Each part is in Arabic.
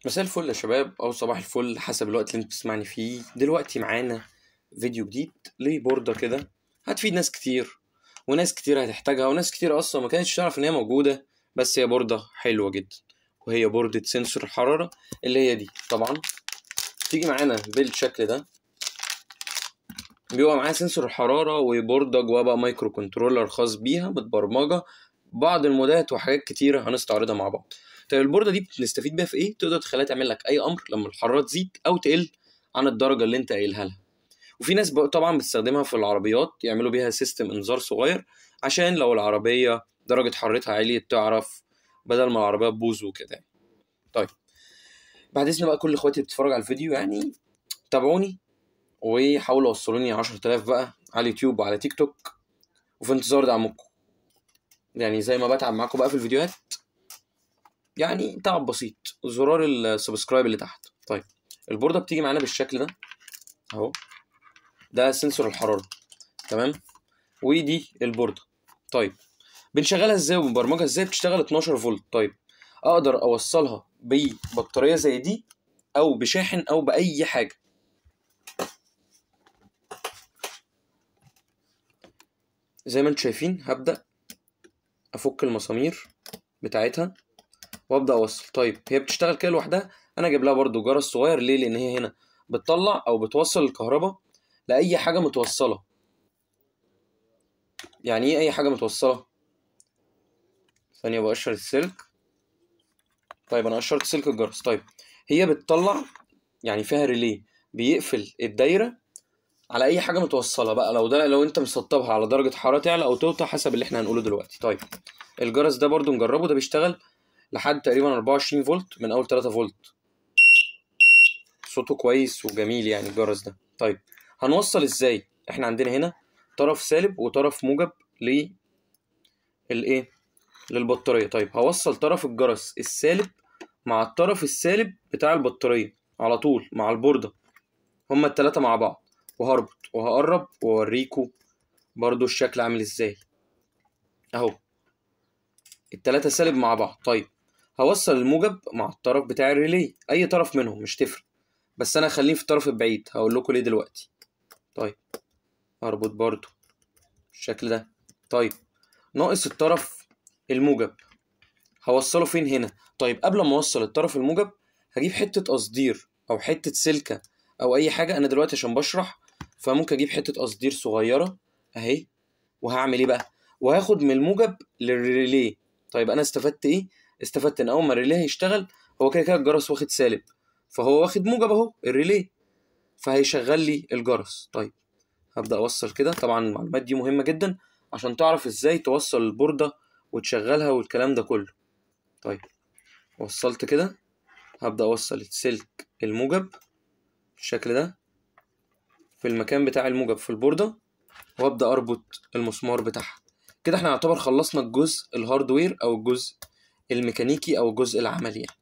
مساء الفل يا شباب او صباح الفل حسب الوقت اللي انت بتسمعني فيه. دلوقتي معانا فيديو جديد لبوردة كده هتفيد ناس كتير، وناس كتير هتحتاجها، وناس كتير اصلا ما كانتش تعرف ان هي موجودة. بس هي بوردة حلوة جدا، وهي بوردة سنسور الحرارة اللي هي دي. طبعا تيجي معانا بالشكل ده، بيبقى معاها سنسور الحرارة وبوردة جواها بقى مايكرو كنترولر خاص بيها متبرمجة بعض المودات وحاجات كتيرة هنستعرضها مع بعض. طيب البوردة دي بنستفيد بيها في ايه؟ تقدر تخليها تعمل لك اي امر لما الحرارة تزيد او تقل عن الدرجة اللي انت قايلها لها. وفي ناس طبعا بتستخدمها في العربيات، يعملوا بيها سيستم انذار صغير عشان لو العربية درجة حرارتها عليت تعرف بدل ما العربية تبوظ وكده. طيب بعد اذن بقى كل اخواتي اللي بتتفرج على الفيديو يعني تابعوني وحاولوا وصلوني 10,000 بقى على اليوتيوب وعلى تيك توك، وفي انتظار دعمكم. يعني زي ما بتعب معاكم بقى في الفيديوهات، يعني تعب بسيط، زرار السبسكرايب اللي تحت. طيب البوردة بتيجي معانا بالشكل ده اهو، ده سنسور الحرارة تمام، ودي البوردة. طيب بنشغلها ازاي وبنبرمجها ازاي؟ بتشتغل 12 فولت. طيب اقدر اوصلها ببطارية زي دي او بشاحن او باي حاجة. زي ما انتم شايفين هبدأ افك المسامير بتاعتها وابدا اوصل. طيب هي بتشتغل كده لوحدها، انا جايب لها برده جرس صغير. ليه؟ لان هي هنا بتطلع او بتوصل الكهرباء لاي حاجه متوصله. يعني ايه اي حاجه متوصله؟ ثانيه بقشر السلك. طيب انا قشرت سلك الجرس. طيب هي بتطلع يعني فيها ريلي بيقفل الدايره على اي حاجه متوصله بقى، لو انت مسطبها على درجه حراره تعلى او توطى حسب اللي احنا هنقوله دلوقتي. طيب الجرس ده برده نجربه، ده بيشتغل لحد تقريبا 24 فولت من اول 3 فولت. صوته كويس وجميل يعني الجرس ده. طيب هنوصل ازاي؟ احنا عندنا هنا طرف سالب وطرف موجب للايه؟ للبطاريه. طيب هوصل طرف الجرس السالب مع الطرف السالب بتاع البطاريه على طول مع البورده، هما التلاتة مع بعض، وهربط وهقرب واوريكم برضو الشكل عامل ازاي اهو، التلاتة سالب مع بعض. طيب هوصل الموجب مع الطرف بتاع الريلي، اي طرف منهم مش تفرق، بس انا هخليه في الطرف البعيد، هقول لكم ليه دلوقتي. طيب اربط برضو بالشكل ده. طيب ناقص الطرف الموجب، هوصله فين هنا؟ طيب قبل ما اوصل الطرف الموجب هجيب حتة قصدير او حتة سلكة او اي حاجة. انا دلوقتي عشان بشرح فممكن اجيب حتة قصدير صغيرة اهي، وهعمل ايه بقى؟ وهاخد من الموجب للريلي. طيب انا استفدت ايه؟ استفدت ان اول ما الريلي هيشتغل هو كده كده الجرس واخد سالب، فهو واخد موجب اهو الريلي، فهيشغل لي الجرس. طيب هبدأ أوصل كده. طبعا المعلومات دي مهمة جدا عشان تعرف إزاي توصل البوردة وتشغلها والكلام ده كله. طيب وصلت كده، هبدأ أوصل السلك الموجب بالشكل ده في المكان بتاع الموجب في البوردة، وأبدأ أربط المسمار بتاعها. كده احنا نعتبر خلصنا الجزء الهاردوير أو الجزء الميكانيكي أو الجزء العملي يعني.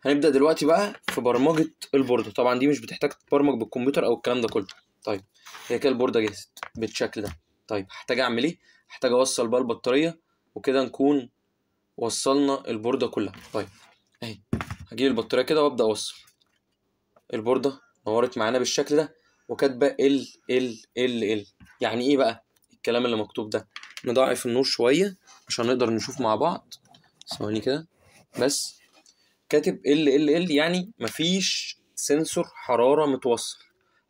هنبدأ دلوقتي بقى في برمجة البوردة. طبعا دي مش بتحتاج تبرمج بالكمبيوتر أو الكلام ده كله. طيب هي كده البوردة جهزت بالشكل ده. طيب هحتاج أعمل إيه؟ هحتاج أوصل بقى البطارية، وكده نكون وصلنا البوردة كلها. طيب أهي هجيب البطارية كده وأبدأ أوصل. البوردة نورت معانا بالشكل ده وكاتبة ال. يعني إيه بقى الكلام اللي مكتوب ده؟ نضاعف النور شوية عشان نقدر نشوف مع بعض. ثواني كده بس. كاتب ال يعني مفيش سنسور حرارة متوصل.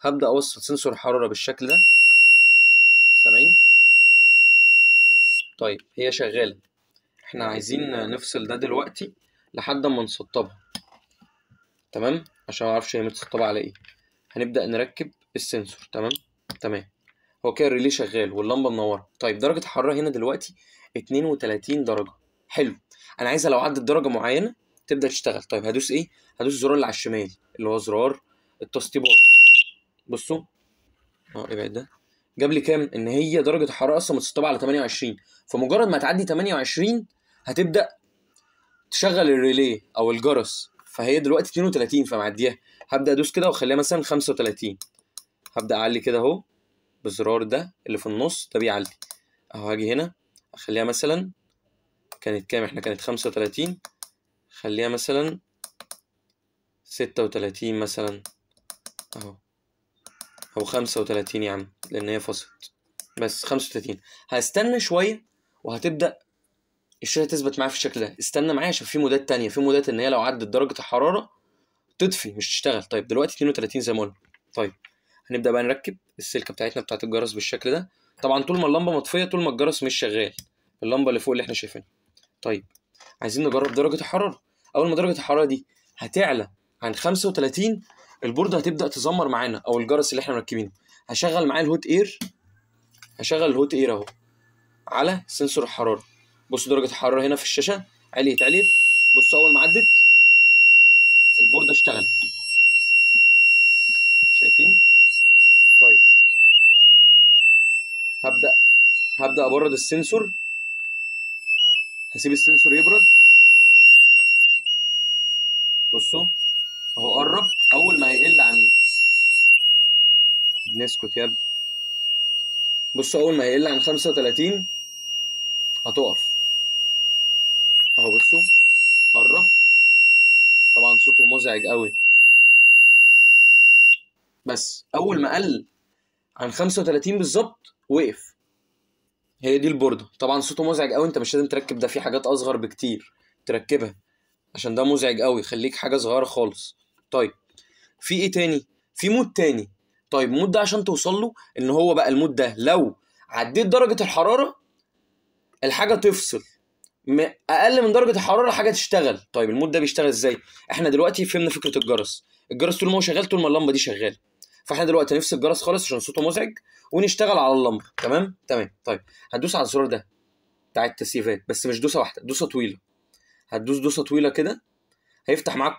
هبدأ أوصل سنسور حرارة بالشكل ده. سامعين؟ طيب هي شغالة. احنا عايزين نفصل ده دلوقتي لحد ما نسطبها، تمام؟ عشان معرفش هي متسطبة على ايه. هنبدأ نركب السنسور. تمام. هو كده الريلي شغال واللمبة منورة. طيب درجة الحرارة هنا دلوقتي 32 درجة. حلو. أنا عايزها لو عدت درجة معينة تبدأ تشتغل. طيب هدوس ايه؟ هدوس الزرار اللي على الشمال اللي هو زرار التسطيبات. بصوا ابعد ده. جاب لي كام؟ ان هي درجه الحراره اصلا متسطبه على 28، فمجرد ما تعدي 28 هتبدا تشغل الريلي او الجرس. فهي دلوقتي 32 فمعديها. هبدا ادوس كده واخليها مثلا 35. هبدا اعلي كده اهو بالزرار ده اللي في النص ده بيعلي اهو. هاجي هنا اخليها مثلا كانت كام؟ احنا كانت 35، خليها مثلا 36 مثلا اهو، او 35 يا عم لان هي فصلت، بس 35. هستنى شويه وهتبدا الشاشه تثبت معايا في الشكل ده. استنى معايا عشان في مودات تانية، في مودات ان هي لو عدت درجه الحراره تطفي مش تشتغل. طيب دلوقتي 32 زي ما قلنا. طيب هنبدا بقى نركب السلكه بتاعتنا بتاعت الجرس بالشكل ده. طبعا طول ما اللمبه مطفيه طول ما الجرس مش شغال، اللمبه اللي فوق اللي احنا شايفينها. طيب عايزين نجرب درجه الحراره. اول ما درجه الحراره دي هتعلى عن 35 البورده هتبدا تزمر معانا، او الجرس اللي احنا مركبينه. هشغل معاه الهوت اير، هشغل الهوت اير اهو على سنسور الحراره. بصوا درجه الحراره هنا في الشاشه عليت. بصوا اول ما عدت البورده اشتغلت، شايفين؟ طيب هبدا ابرد السنسور، هسيب السنسور يبرد. بصوا اهو قرب، اول ما هيقل عن، نسكت يا ابني. بصوا اول ما هيقل عن 35 هتقف اهو. بصوا قرب، طبعا صوته مزعج قوي، بس اول ما قل عن 35 بالظبط وقف. هي دي البورده. طبعا صوته مزعج قوي، انت مش لازم تركب ده، في حاجات اصغر بكتير تركبها عشان ده مزعج قوي، خليك حاجه صغيره خالص. طيب في ايه تاني؟ في مود تاني. طيب المود ده عشان توصل له ان هو بقى المود ده لو عديت درجه الحراره الحاجه تفصل، اقل من درجه الحراره الحاجه تشتغل. طيب المود ده بيشتغل ازاي؟ احنا دلوقتي فهمنا فكره الجرس. الجرس طول ما هو شغال طول ما اللمبه دي شغاله، فاحنا دلوقتي نفصل الجرس خالص عشان صوته مزعج ونشتغل على اللمبه. تمام. طيب هتدوس على الزرار ده بتاع التسييفات، بس مش دوسه واحده، دوسه طويله. هتدوس دوسه طويله كده هيفتح معاك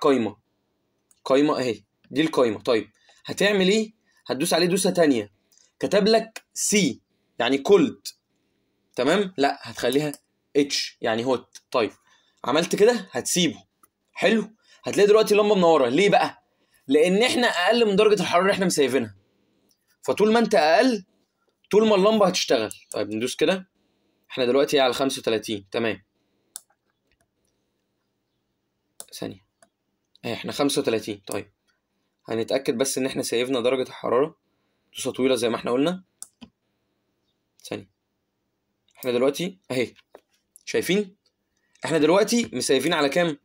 قايمه اهي، دي القايمه. طيب هتعمل ايه؟ هتدوس عليه دوسه تانية، كتب لك سي يعني كولد، تمام؟ لا هتخليها اتش يعني هوت. طيب عملت كده هتسيبه. حلو. هتلاقي دلوقتي اللمبه منوره. ليه بقى؟ لان احنا اقل من درجه الحراره اللي احنا مسيفينها، فطول ما انت اقل طول ما اللمبه هتشتغل. طيب ندوس كده، احنا دلوقتي على 35. تمام، ثانيه احنا 35. طيب هنتاكد بس ان احنا سيفنا درجه الحراره. دوسه طويله زي ما احنا قلنا. ثانيه، احنا دلوقتي اهي، شايفين؟ احنا دلوقتي مسيفين على كام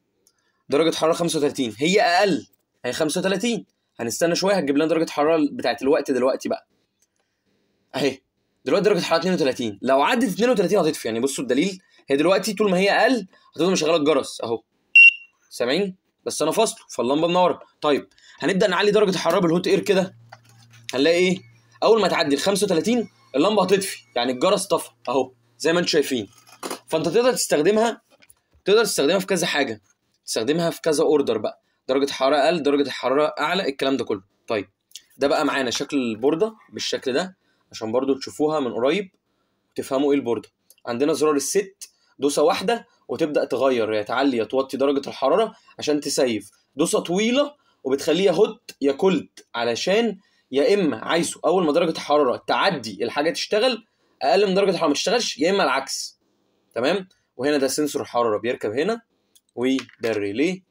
درجه حراره؟ 35. هي اقل، هي 35. هنستنى شويه هتجيب لنا درجه الحراره بتاعت الوقت دلوقتي بقى اهي. دلوقتي درجه الحراره 32، لو عدت 32 هتطفي. يعني بصوا الدليل، هي دلوقتي طول ما هي اقل هتفضل مشغله الجرس اهو، سامعين؟ بس انا فاصله فاللمبه منوره. طيب هنبدا نعلي درجه الحراره بالهوت اير كده، هنلاقي ايه؟ اول ما تعدي ال 35 اللمبه هتطفي، يعني الجرس طفى اهو زي ما انتم شايفين. فانت تقدر تستخدمها في كذا حاجه، تستخدمها في كذا اوردر بقى، درجه الحراره اقل درجه الحراره اعلى الكلام ده كله. طيب ده بقى معانا شكل البورده بالشكل ده عشان برضو تشوفوها من قريب وتفهموا ايه البورده. عندنا زرار الست، دوسه واحده وتبدا تغير يا تعلي يا توطي درجه الحراره عشان تسيف. دوسه طويله وبتخليها هوت يا كولد، علشان يا اما عايزه اول ما درجه الحراره تعدي الحاجه تشتغل، اقل من درجه الحراره ما تشتغلش، يا اما العكس. تمام. وهنا ده سنسور الحراره بيركب هنا، وده الريلي،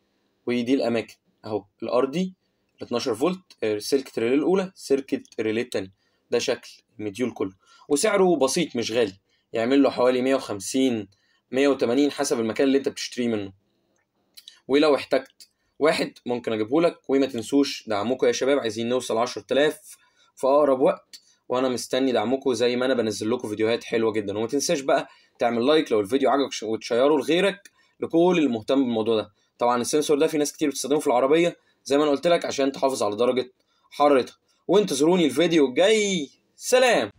ودي الاماكن اهو، الارضي 12 فولت سلكه الريلي الاولى، سلكه الريلي الثانيه. ده شكل المديول كله، وسعره بسيط مش غالي، يعمل له حوالي 150 180 حسب المكان اللي انت بتشتريه منه. ولو احتجت واحد ممكن اجيبه لك. وما تنسوش دعمكم يا شباب، عايزين نوصل 10000 في اقرب وقت، وانا مستني دعمكم زي ما انا بنزل لكم فيديوهات حلوه جدا. وما تنساش بقى تعمل لايك لو الفيديو عجبك وتشيره لغيرك، لكل اللي مهتم بالموضوع ده. طبعا السنسور ده في ناس كتير بتستخدمه في العربيه زي ما انا قلت لك عشان تحافظ على درجه حرارتها. وانتظروني الفيديو الجاي. سلام.